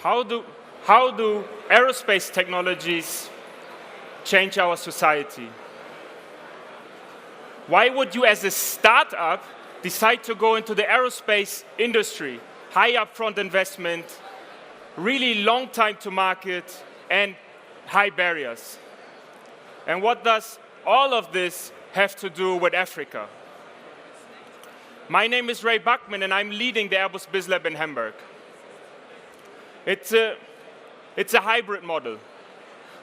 How do aerospace technologies change our society? Why would you, as a startup, decide to go into the aerospace industry? High upfront investment, really long time to market, and high barriers. And what does all of this have to do with Africa? My name is Rey Buckman, and I'm leading the Airbus BizLab in Hamburg. It's a hybrid model.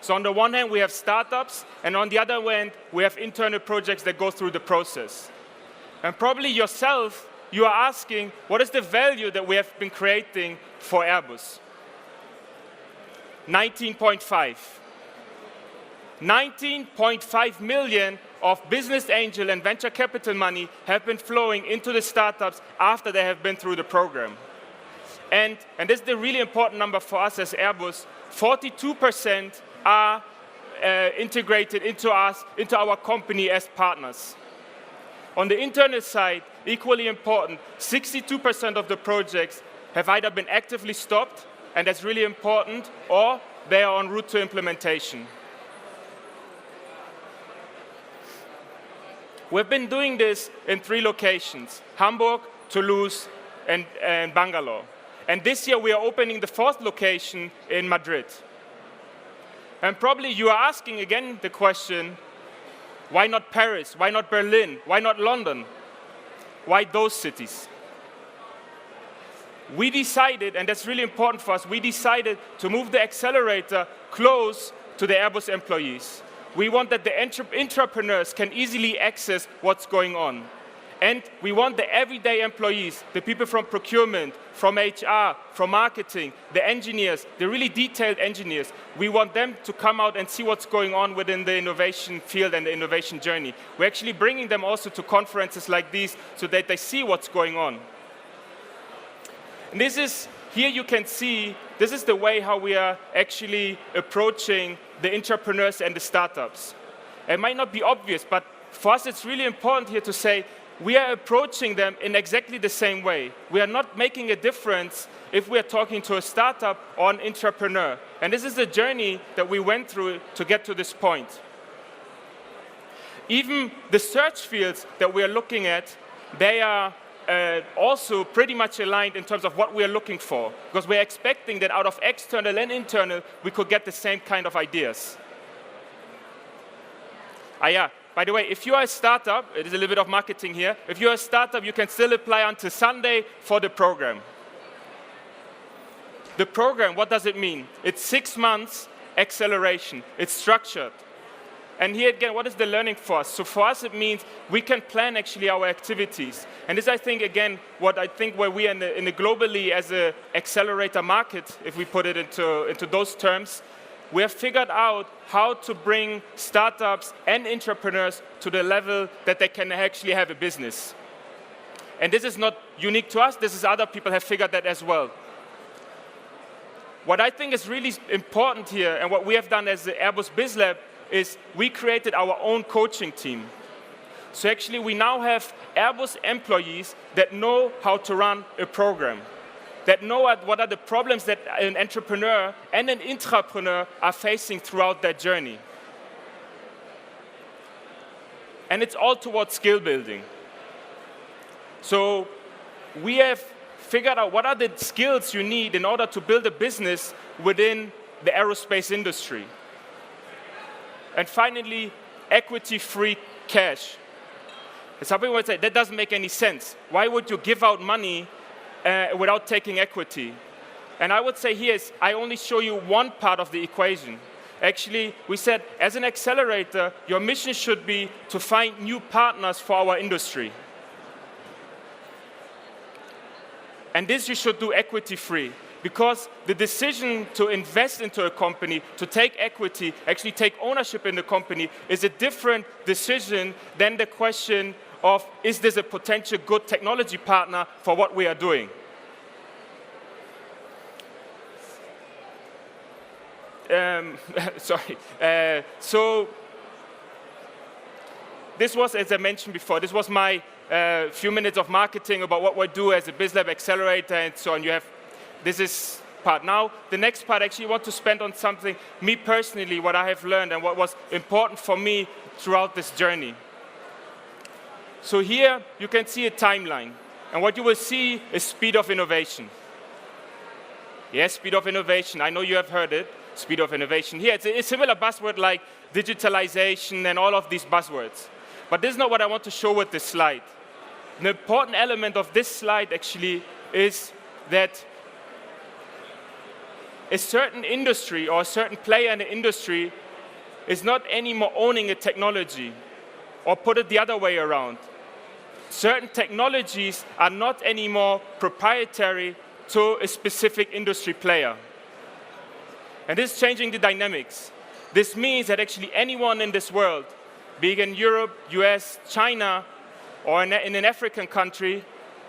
So on the one hand, we have startups, and on the other hand, we have internal projects that go through the process. And probably yourself, you are asking, what is the value that we have been creating for Airbus? 19.5. 19.5 million of business angel and venture capital money have been flowing into the startups after they have been through the program. And this is the really important number for us as Airbus. 42% are integrated into our company as partners. On the internal side, equally important, 62% of the projects have either been actively stopped, and that's really important, or they are en route to implementation. We've been doing this in 3 locations: Hamburg, Toulouse, and Bangalore. And this year we are opening the 4th location in Madrid. And probably you are asking again the question, why not Paris? Why not Berlin? Why not London? Why those cities? We decided, and that's really important for us, we decided to move the accelerator close to the Airbus employees. We want that the entrepreneurs can easily access what's going on. And we want the everyday employees, the people from procurement, from HR, from marketing, the engineers, the really detailed engineers, we want them to come out and see what's going on within the innovation field and the innovation journey. We're actually bringing them also to conferences like these so that they see what's going on. And here you can see, this is the way how we are actually approaching the entrepreneurs and the startups. It might not be obvious, but for us it's really important here to say, we are approaching them in exactly the same way. We are not making a difference if we are talking to a startup or an entrepreneur. And this is the journey that we went through to get to this point. Even the search fields that we are looking at, they are also pretty much aligned in terms of what we are looking for, because we are expecting that out of external and internal, we could get the same kind of ideas. By the way, if you are a startup, it is a little bit of marketing here. If you are a startup, you can still apply until Sunday for the program. The program, what does it mean? It's 6 months acceleration. It's structured. And here again, what is the learning for us? So for us, it means we can plan actually our activities. And this, I think, again, where we are in the globally as an accelerator market, if we put it into those terms, we have figured out how to bring startups and entrepreneurs to the level that they can actually have a business. And this is not unique to us. This is other people have figured that as well. What I think is really important here, and what we have done as the Airbus BizLab, is we created our own coaching team. So actually, we now have Airbus employees that know how to run a program, that know what are the problems that an entrepreneur and an intrapreneur are facing throughout their journey. And it's all towards skill building. So we have figured out what are the skills you need in order to build a business within the aerospace industry. And finally, equity-free cash. Some people would say, that doesn't make any sense. Why would you give out money without taking equity? And I would say here I only show you one part of the equation. Actually, we said, as an accelerator, your mission should be to find new partners for our industry. And this you should do equity-free. Because the decision to invest into a company, to take equity, actually take ownership in the company, is a different decision than the question of, is this a potential good technology partner for what we are doing? So this was, as I mentioned before, this was my few minutes of marketing about what we do as a BizLab Accelerator and so on. This is part. Now, the next part, actually, I want to spend on something, me personally, what I have learned and what was important for me throughout this journey. So here, you can see a timeline. And what you will see is speed of innovation. Yes, speed of innovation. I know you have heard it, speed of innovation. Here, it's a similar buzzword like digitalization and all of these buzzwords. But this is not what I want to show with this slide. An important element of this slide, actually, is that a certain industry or a certain player in the industry is not anymore owning a technology, or put it the other way around. Certain technologies are not anymore proprietary to a specific industry player. And this is changing the dynamics. This means that actually anyone in this world, be it in Europe, US, China, or in an African country,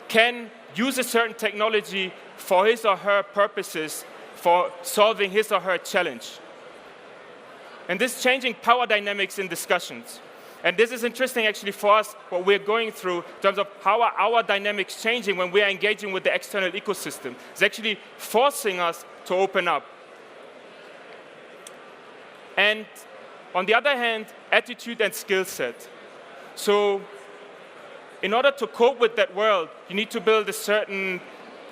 can use a certain technology for his or her purposes, for solving his or her challenge. And this is changing power dynamics in discussions. And this is interesting actually for us, what we're going through in terms of how are our dynamics changing when we are engaging with the external ecosystem. It's actually forcing us to open up. And on the other hand, attitude and skill set. So in order to cope with that world, you need to build a certain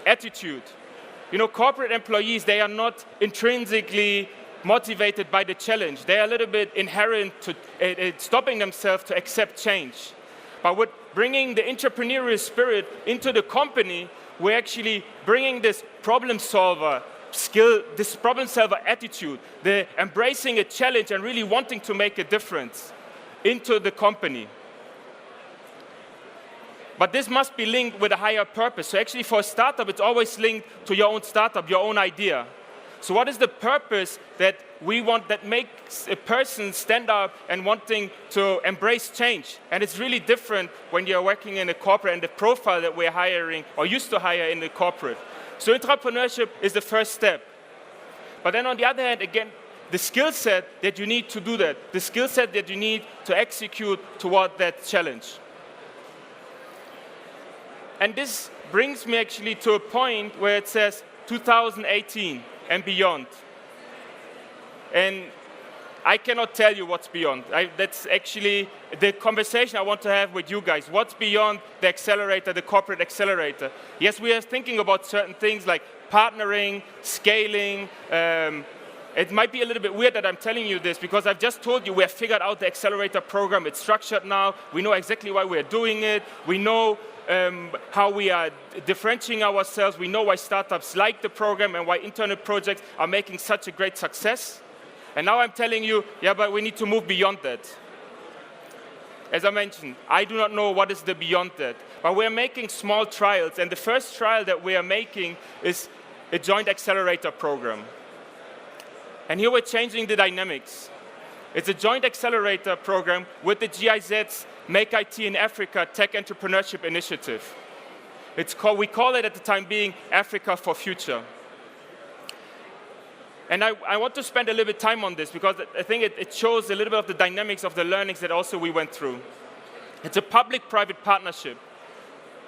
attitude. You know, corporate employees, they are not intrinsically motivated by the challenge. They are a little bit inherent to stopping themselves to accept change. But with bringing the entrepreneurial spirit into the company, we're actually bringing this problem solver skill, this problem solver attitude, the embracing a challenge and really wanting to make a difference into the company. But this must be linked with a higher purpose. So actually for a startup, it's always linked to your own startup, your own idea. So what is the purpose that we want that makes a person stand up and wanting to embrace change? And it's really different when you're working in a corporate and the profile that we're hiring or used to hire in the corporate. So entrepreneurship is the first step. But then on the other hand, again, the skill set that you need to do that, the skill set that you need to execute toward that challenge. And this brings me actually to a point where it says 2018 and beyond. And I cannot tell you what's beyond. That's actually the conversation I want to have with you guys. What's beyond the accelerator, the corporate accelerator? Yes, we are thinking about certain things like partnering, scaling. It might be a little bit weird that I'm telling you this because I've just told you we have figured out the accelerator program. It's structured now. We know exactly why we're doing it. We know how we are differentiating ourselves. We know why startups like the program and why internal projects are making such a great success. And now I'm telling you, yeah, but we need to move beyond that. As I mentioned, I do not know what is the beyond that. But we're making small trials. And the first trial that we are making is a joint accelerator program. And here we're changing the dynamics. It's a joint accelerator program with the GIZ's Make IT in Africa Tech Entrepreneurship Initiative. We call it at the time being Africa for Future. And I want to spend a little bit of time on this because I think it shows a little bit of the dynamics of the learnings that also we went through. It's a public-private partnership.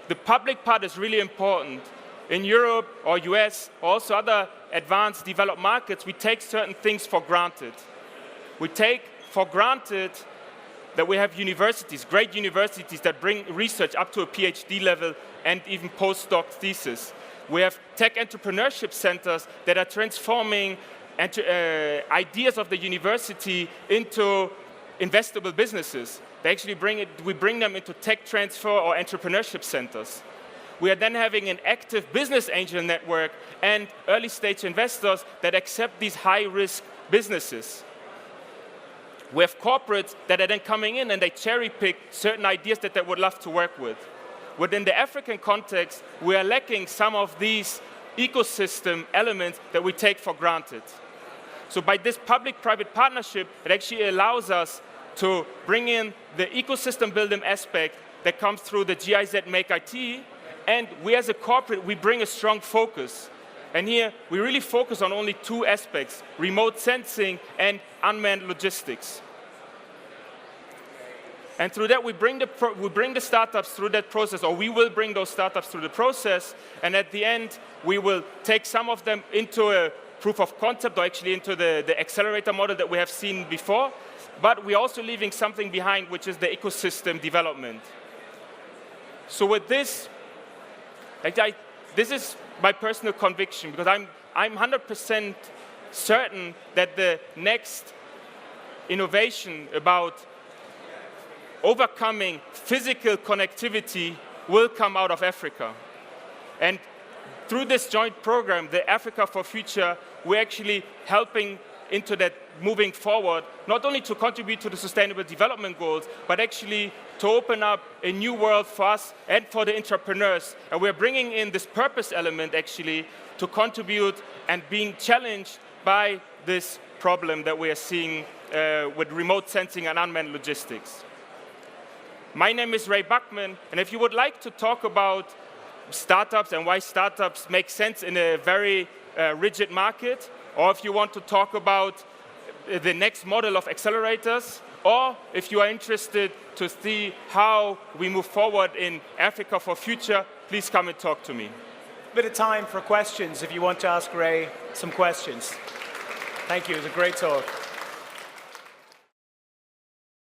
The public part is really important. In Europe or US, or also other advanced developed markets, we take certain things for granted. We take for granted that we have universities, great universities that bring research up to a PhD level and even postdoc thesis. We have tech entrepreneurship centers that are transforming ideas of the university into investable businesses. They actually we bring them into tech transfer or entrepreneurship centers. We are then having an active business angel network and early stage investors that accept these high-risk businesses. We have corporates that are then coming in and they cherry-pick certain ideas that they would love to work with. Within the African context, we are lacking some of these ecosystem elements that we take for granted. So by this public-private partnership, it actually allows us to bring in the ecosystem building aspect that comes through the GIZ Make IT, and we as a corporate, we bring a strong focus. And here, we really focus on only two aspects, remote sensing and unmanned logistics. And through that, we bring the startups through that process, or we will bring those startups through the process. And at the end, we will take some of them into a proof of concept, or actually into the accelerator model that we have seen before. But we're also leaving something behind, which is the ecosystem development. So with this, this is my personal conviction, because I'm 100% certain that the next innovation about overcoming physical connectivity will come out of Africa. And through this joint program, the Africa for Future, we're actually helping into that moving forward, not only to contribute to the Sustainable Development Goals, but actually to open up a new world for us and for the entrepreneurs. And we're bringing in this purpose element, actually, to contribute and being challenged by this problem that we are seeing with remote sensing and unmanned logistics. My name is Rey Buckman, and if you would like to talk about startups and why startups make sense in a very rigid market, or if you want to talk about the next model of accelerators, or if you are interested to see how we move forward in Africa for Future, please come and talk to me. A bit of time for questions if you want to ask Rey some questions. Thank you, it was a great talk.